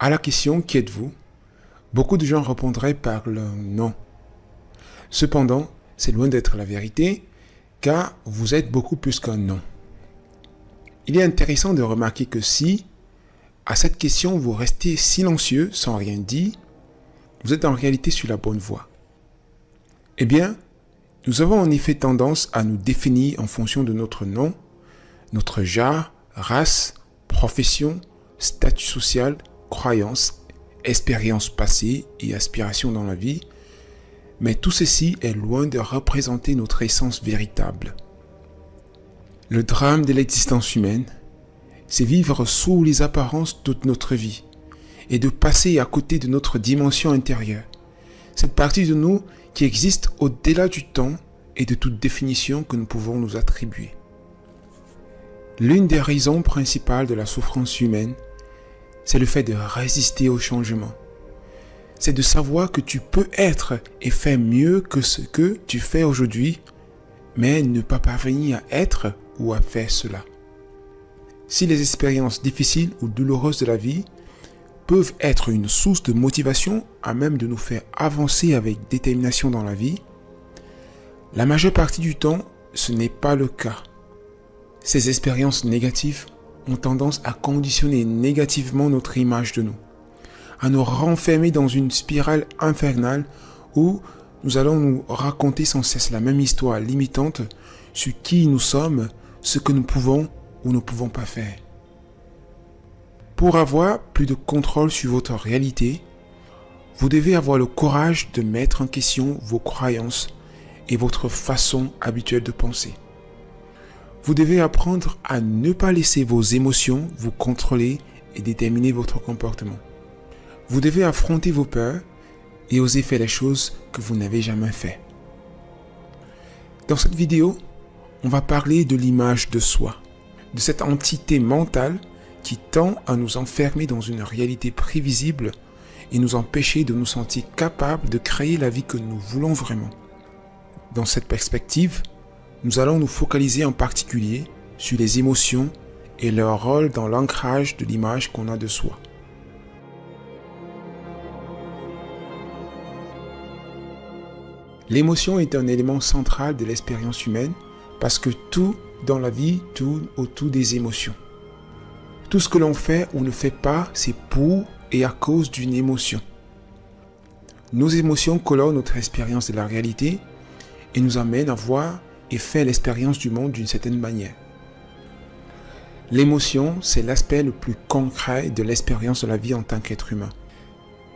À la question « Qui êtes-vous ?», beaucoup de gens répondraient par le non. Cependant, c'est loin d'être la vérité, car vous êtes beaucoup plus qu'un non. Il est intéressant de remarquer que si, à cette question, vous restez silencieux sans rien dire, vous êtes en réalité sur la bonne voie. Eh bien, nous avons en effet tendance à nous définir en fonction de notre nom, notre genre, race, profession, statut social, croyance, expérience passée et aspiration dans la vie, mais tout ceci est loin de représenter notre essence véritable. Le drame de l'existence humaine, c'est vivre sous les apparences toute notre vie et de passer à côté de notre dimension intérieure, cette partie de nous qui existe au-delà du temps et de toute définition que nous pouvons nous attribuer. L'une des raisons principales de la souffrance humaine, c'est le fait de résister au changement. C'est de savoir que tu peux être et faire mieux que ce que tu fais aujourd'hui, mais ne pas parvenir à être ou à faire cela. Si les expériences difficiles ou douloureuses de la vie peuvent être une source de motivation à même de nous faire avancer avec détermination dans la vie, la majeure partie du temps, ce n'est pas le cas. Ces expériences négatives ont tendance à conditionner négativement notre image de nous, à nous renfermer dans une spirale infernale où nous allons nous raconter sans cesse la même histoire limitante sur qui nous sommes, ce que nous pouvons ou ne pouvons pas faire. Pour avoir plus de contrôle sur votre réalité, vous devez avoir le courage de mettre en question vos croyances et votre façon habituelle de penser. Vous devez apprendre à ne pas laisser vos émotions vous contrôler et déterminer votre comportement. Vous devez affronter vos peurs et oser faire les choses que vous n'avez jamais fait. Dans cette vidéo, on va parler de l'image de soi, de cette entité mentale qui tend à nous enfermer dans une réalité prévisible et nous empêcher de nous sentir capables de créer la vie que nous voulons vraiment. Dans cette perspective, nous allons nous focaliser en particulier sur les émotions et leur rôle dans l'ancrage de l'image qu'on a de soi. L'émotion est un élément central de l'expérience humaine parce que tout dans la vie tourne autour des émotions. Tout ce que l'on fait ou ne fait pas, c'est pour et à cause d'une émotion. Nos émotions colorent notre expérience de la réalité et nous amènent à voir et faire l'expérience du monde d'une certaine manière. L'émotion, c'est l'aspect le plus concret de l'expérience de la vie en tant qu'être humain.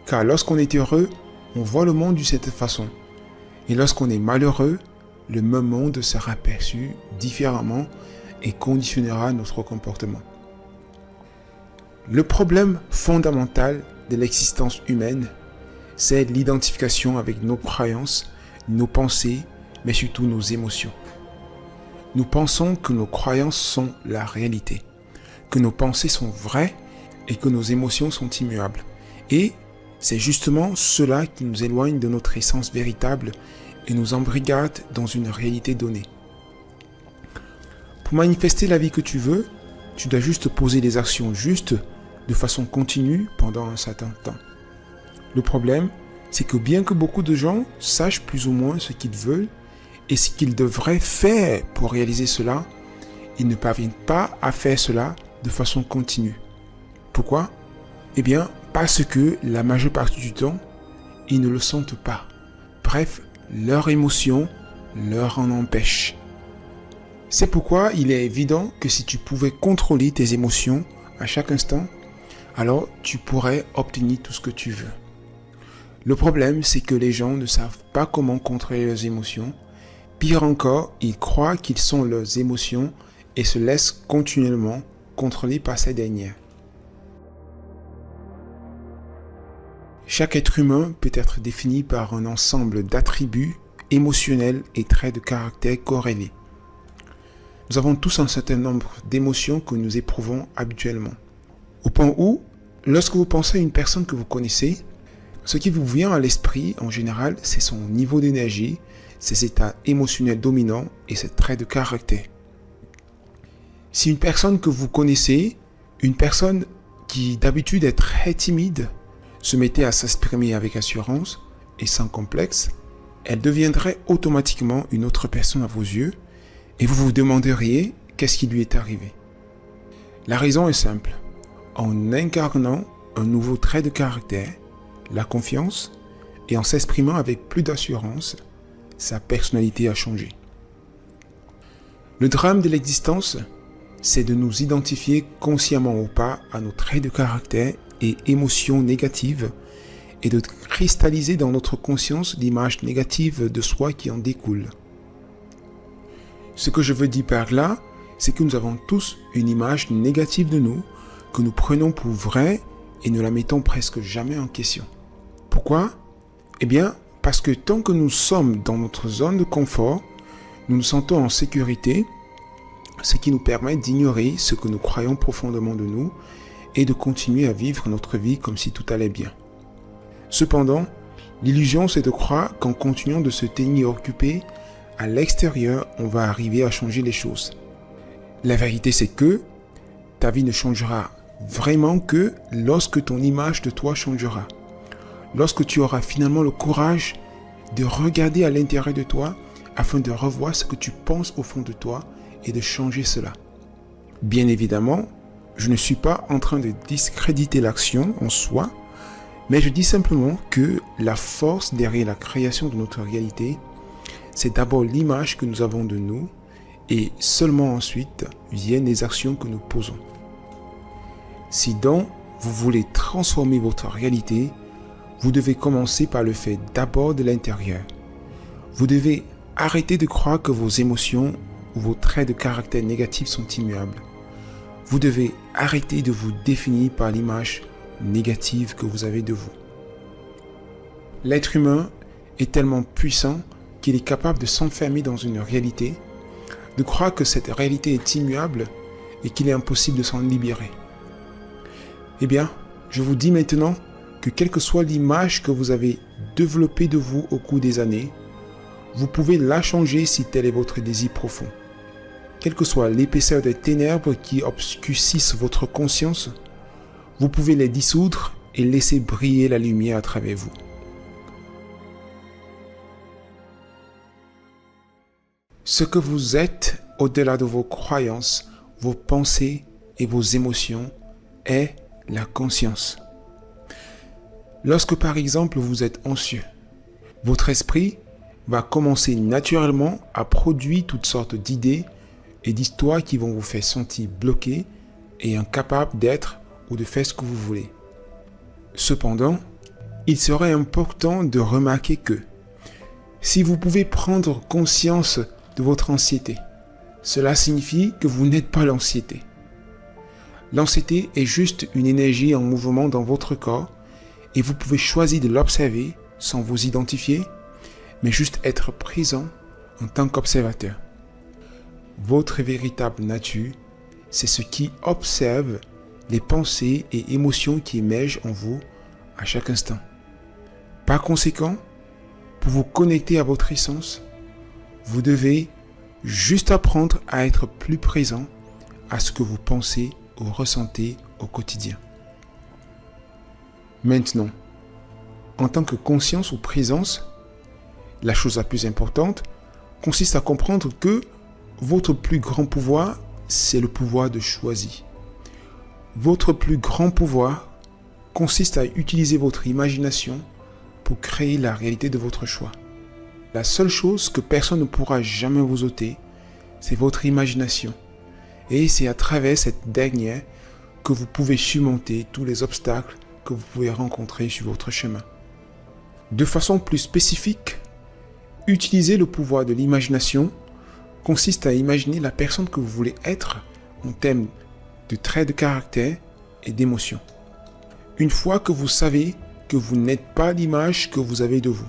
Car lorsqu'on est heureux, on voit le monde d'une certaine façon. Et lorsqu'on est malheureux, le même monde sera perçu différemment et conditionnera notre comportement. Le problème fondamental de l'existence humaine, c'est l'identification avec nos croyances, nos pensées, mais surtout nos émotions. Nous pensons que nos croyances sont la réalité, que nos pensées sont vraies et que nos émotions sont immuables. Et c'est justement cela qui nous éloigne de notre essence véritable et nous embrigade dans une réalité donnée. Pour manifester la vie que tu veux, tu dois juste poser les actions justes de façon continue pendant un certain temps. Le problème, c'est que bien que beaucoup de gens sachent plus ou moins ce qu'ils veulent et ce qu'ils devraient faire pour réaliser cela, ils ne parviennent pas à faire cela de façon continue. Pourquoi ? Eh bien, parce que la majeure partie du temps, ils ne le sentent pas. Bref, leur émotion leur en empêche. C'est pourquoi il est évident que si tu pouvais contrôler tes émotions à chaque instant, alors tu pourrais obtenir tout ce que tu veux. Le problème, c'est que les gens ne savent pas comment contrôler leurs émotions. Pire encore, ils croient qu'ils sont leurs émotions et se laissent continuellement contrôler par ces dernières. Chaque être humain peut être défini par un ensemble d'attributs émotionnels et traits de caractère corrélés. Nous avons tous un certain nombre d'émotions que nous éprouvons habituellement. Au point où, lorsque vous pensez à une personne que vous connaissez, ce qui vous vient à l'esprit, en général, c'est son niveau d'énergie, ses états émotionnels dominants et ses traits de caractère. Si une personne que vous connaissez, une personne qui d'habitude est très timide, se mettait à s'exprimer avec assurance et sans complexe, elle deviendrait automatiquement une autre personne à vos yeux et vous vous demanderiez qu'est-ce qui lui est arrivé. La raison est simple. En incarnant un nouveau trait de caractère, la confiance, et en s'exprimant avec plus d'assurance, sa personnalité a changé. Le drame de l'existence, c'est de nous identifier consciemment ou pas à nos traits de caractère et émotions négatives et de cristalliser dans notre conscience l'image négative de soi qui en découle. Ce que je veux dire par là, c'est que nous avons tous une image négative de nous que nous prenons pour vraie et ne la mettons presque jamais en question. Pourquoi ? Eh bien, parce que tant que nous sommes dans notre zone de confort, nous nous sentons en sécurité, ce qui nous permet d'ignorer ce que nous croyons profondément de nous et de continuer à vivre notre vie comme si tout allait bien. Cependant, l'illusion c'est de croire qu'en continuant de se tenir occupé, à l'extérieur, on va arriver à changer les choses. La vérité c'est que ta vie ne changera vraiment que lorsque ton image de toi changera. Lorsque tu auras finalement le courage de regarder à l'intérieur de toi afin de revoir ce que tu penses au fond de toi et de changer cela. Bien évidemment, je ne suis pas en train de discréditer l'action en soi, mais je dis simplement que la force derrière la création de notre réalité, c'est d'abord l'image que nous avons de nous et seulement ensuite viennent les actions que nous posons. Si donc vous voulez transformer votre réalité, vous devez commencer par le fait d'abord de l'intérieur. Vous devez arrêter de croire que vos émotions ou vos traits de caractère négatifs sont immuables. Vous devez arrêter de vous définir par l'image négative que vous avez de vous. L'être humain est tellement puissant qu'il est capable de s'enfermer dans une réalité, de croire que cette réalité est immuable et qu'il est impossible de s'en libérer. Eh bien, je vous dis maintenant que quelle que soit l'image que vous avez développée de vous au cours des années, vous pouvez la changer si tel est votre désir profond. Quelle que soit l'épaisseur des ténèbres qui obscurcissent votre conscience, vous pouvez les dissoudre et laisser briller la lumière à travers vous. Ce que vous êtes au-delà de vos croyances, vos pensées et vos émotions est la conscience. Lorsque par exemple vous êtes anxieux, votre esprit va commencer naturellement à produire toutes sortes d'idées et d'histoires qui vont vous faire sentir bloqué et incapable d'être ou de faire ce que vous voulez. Cependant, il serait important de remarquer que si vous pouvez prendre conscience de votre anxiété, cela signifie que vous n'êtes pas l'anxiété. L'anxiété est juste une énergie en mouvement dans votre corps et vous pouvez choisir de l'observer sans vous identifier, mais juste être présent en tant qu'observateur. Votre véritable nature, c'est ce qui observe les pensées et émotions qui émergent en vous à chaque instant. Par conséquent, pour vous connecter à votre essence, vous devez juste apprendre à être plus présent à ce que vous pensez ou ressentez au quotidien. Maintenant, en tant que conscience ou présence, la chose la plus importante consiste à comprendre que votre plus grand pouvoir, c'est le pouvoir de choisir. Votre plus grand pouvoir consiste à utiliser votre imagination pour créer la réalité de votre choix. La seule chose que personne ne pourra jamais vous ôter, c'est votre imagination. Et c'est à travers cette dernière que vous pouvez surmonter tous les obstacles que vous pouvez rencontrer sur votre chemin. De façon plus spécifique, utiliser le pouvoir de l'imagination consiste à imaginer la personne que vous voulez être en termes de traits de caractère et d'émotions. Une fois que vous savez que vous n'êtes pas l'image que vous avez de vous,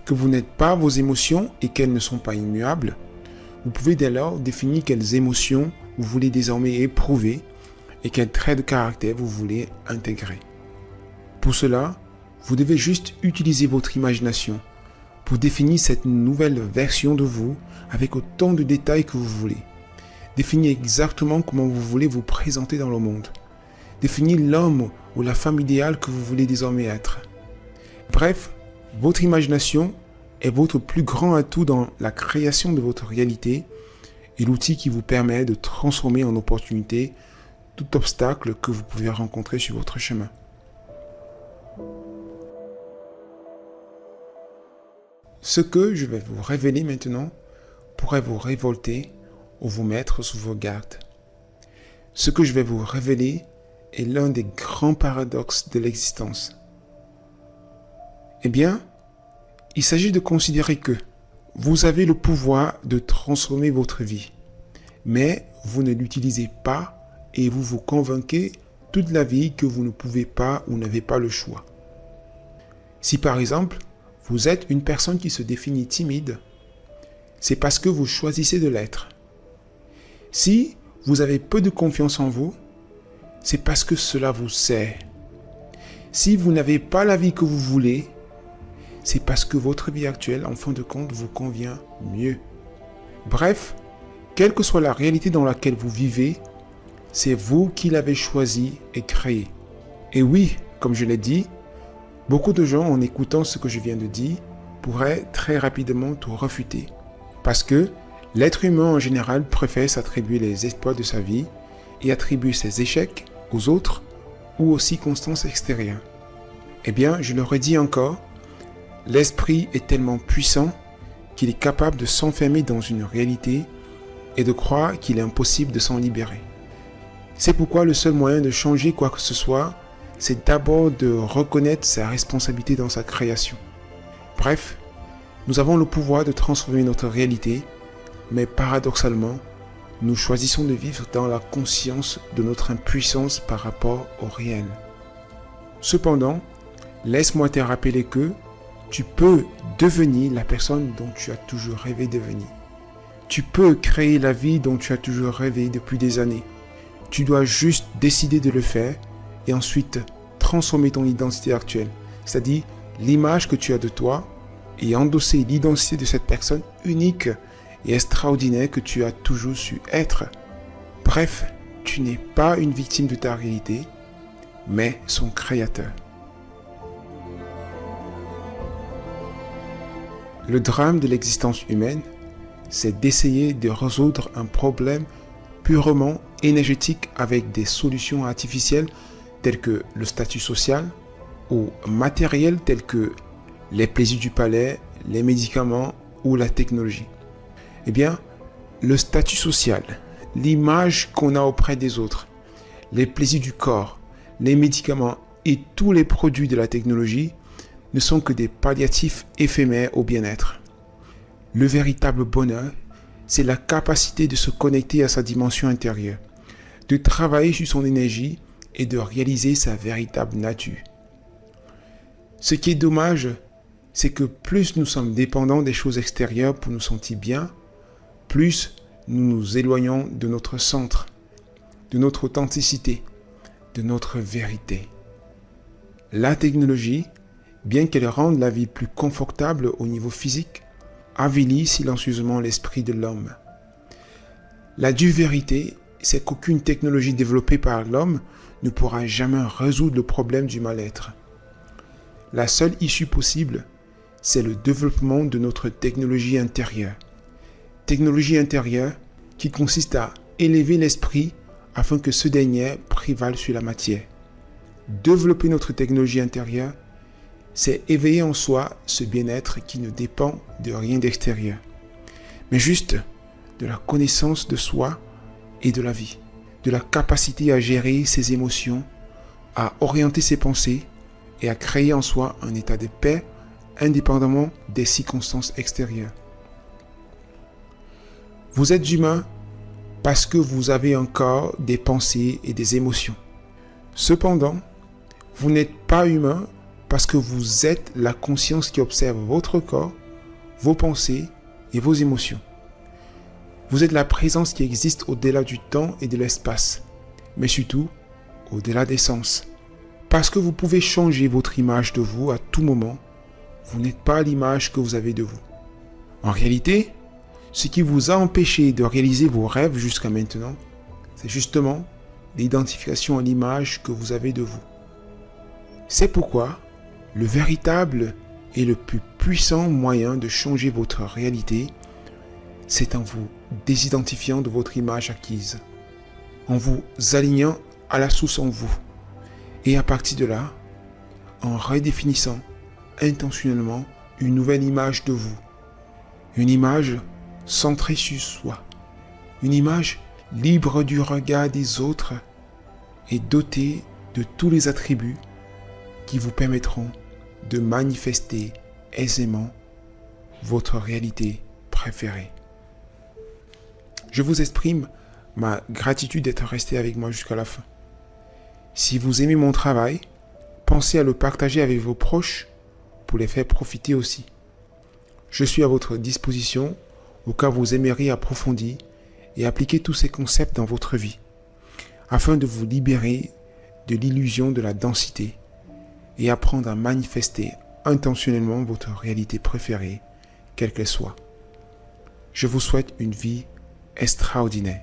que vous n'êtes pas vos émotions et qu'elles ne sont pas immuables, vous pouvez dès lors définir quelles émotions vous voulez désormais éprouver et quels traits de caractère vous voulez intégrer. Pour cela, vous devez juste utiliser votre imagination pour définir cette nouvelle version de vous avec autant de détails que vous voulez. Définir exactement comment vous voulez vous présenter dans le monde. définit l'homme ou la femme idéale que vous voulez désormais être. Bref, votre imagination est votre plus grand atout dans la création de votre réalité et l'outil qui vous permet de transformer en opportunité tout obstacle que vous pouvez rencontrer sur votre chemin. Ce que je vais vous révéler maintenant pourrait vous révolter ou vous mettre sous vos gardes. Ce que je vais vous révéler est l'un des grands paradoxes de l'existence. Eh bien, il s'agit de considérer que vous avez le pouvoir de transformer votre vie, mais vous ne l'utilisez pas et vous vous convainquez toute la vie que vous ne pouvez pas ou n'avez pas le choix. Si par exemple, vous êtes une personne qui se définit timide, c'est parce que vous choisissez de l'être. Si vous avez peu de confiance en vous, c'est parce que cela vous sert. Si vous n'avez pas la vie que vous voulez, c'est parce que votre vie actuelle, en fin de compte, vous convient mieux. Bref, quelle que soit la réalité dans laquelle vous vivez, c'est vous qui l'avez choisie et créée. Et oui, comme je l'ai dit, beaucoup de gens, en écoutant ce que je viens de dire, pourraient très rapidement tout refuter. Parce que l'être humain en général préfère s'attribuer les exploits de sa vie et attribuer ses échecs aux autres ou aux circonstances extérieures. Eh bien, je le redis encore, l'esprit est tellement puissant qu'il est capable de s'enfermer dans une réalité et de croire qu'il est impossible de s'en libérer. C'est pourquoi le seul moyen de changer quoi que ce soit, c'est d'abord de reconnaître sa responsabilité dans sa création. Bref, nous avons le pouvoir de transformer notre réalité, mais paradoxalement, nous choisissons de vivre dans la conscience de notre impuissance par rapport au réel. Cependant, laisse-moi te rappeler que tu peux devenir la personne dont tu as toujours rêvé de devenir. Tu peux créer la vie dont tu as toujours rêvé depuis des années. Tu dois juste décider de le faire et ensuite transformer ton identité actuelle, c'est-à-dire l'image que tu as de toi et endosser l'identité de cette personne unique et extraordinaire que tu as toujours su être. Bref, tu n'es pas une victime de ta réalité, mais son créateur. Le drame de l'existence humaine, c'est d'essayer de résoudre un problème purement énergétique avec des solutions artificielles telles que le statut social ou matériel tels que les plaisirs du palais, les médicaments ou la technologie. Eh bien, le statut social, l'image qu'on a auprès des autres, les plaisirs du corps, les médicaments et tous les produits de la technologie ne sont que des palliatifs éphémères au bien-être. Le véritable bonheur, c'est la capacité de se connecter à sa dimension intérieure, de travailler sur son énergie et de réaliser sa véritable nature. Ce qui est dommage, c'est que plus nous sommes dépendants des choses extérieures pour nous sentir bien, plus nous nous éloignons de notre centre, de notre authenticité, de notre vérité. La technologie, bien qu'elle rende la vie plus confortable au niveau physique, avilit silencieusement l'esprit de l'homme. La dure vérité, c'est qu'aucune technologie développée par l'homme ne pourra jamais résoudre le problème du mal-être. La seule issue possible, c'est le développement de notre technologie intérieure. Technologie intérieure qui consiste à élever l'esprit afin que ce dernier prévale sur la matière. Développer notre technologie intérieure, c'est éveiller en soi ce bien-être qui ne dépend de rien d'extérieur, mais juste de la connaissance de soi et de la vie, de la capacité à gérer ses émotions, à orienter ses pensées et à créer en soi un état de paix indépendamment des circonstances extérieures. Vous êtes humain parce que vous avez encore des pensées et des émotions. Cependant, vous n'êtes pas humain parce que vous êtes la conscience qui observe votre corps, vos pensées et vos émotions. Vous êtes la présence qui existe au-delà du temps et de l'espace, mais surtout au-delà des sens. Parce que vous pouvez changer votre image de vous à tout moment, vous n'êtes pas l'image que vous avez de vous. En réalité, ce qui vous a empêché de réaliser vos rêves jusqu'à maintenant, c'est justement l'identification à l'image que vous avez de vous. C'est pourquoi le véritable et le plus puissant moyen de changer votre réalité, c'est en vous désidentifiant de votre image acquise, en vous alignant à la source en vous, et à partir de là, en redéfinissant intentionnellement une nouvelle image de vous, une image centrée sur soi, une image libre du regard des autres et dotée de tous les attributs qui vous permettront de manifester aisément votre réalité préférée. Je vous exprime ma gratitude d'être resté avec moi jusqu'à la fin. Si vous aimez mon travail, pensez à le partager avec vos proches pour les faire profiter aussi. Je suis à votre disposition au cas où vous aimeriez approfondir et appliquer tous ces concepts dans votre vie, afin de vous libérer de l'illusion de la densité et apprendre à manifester intentionnellement votre réalité préférée, quelle qu'elle soit. Je vous souhaite une vie extraordinaire.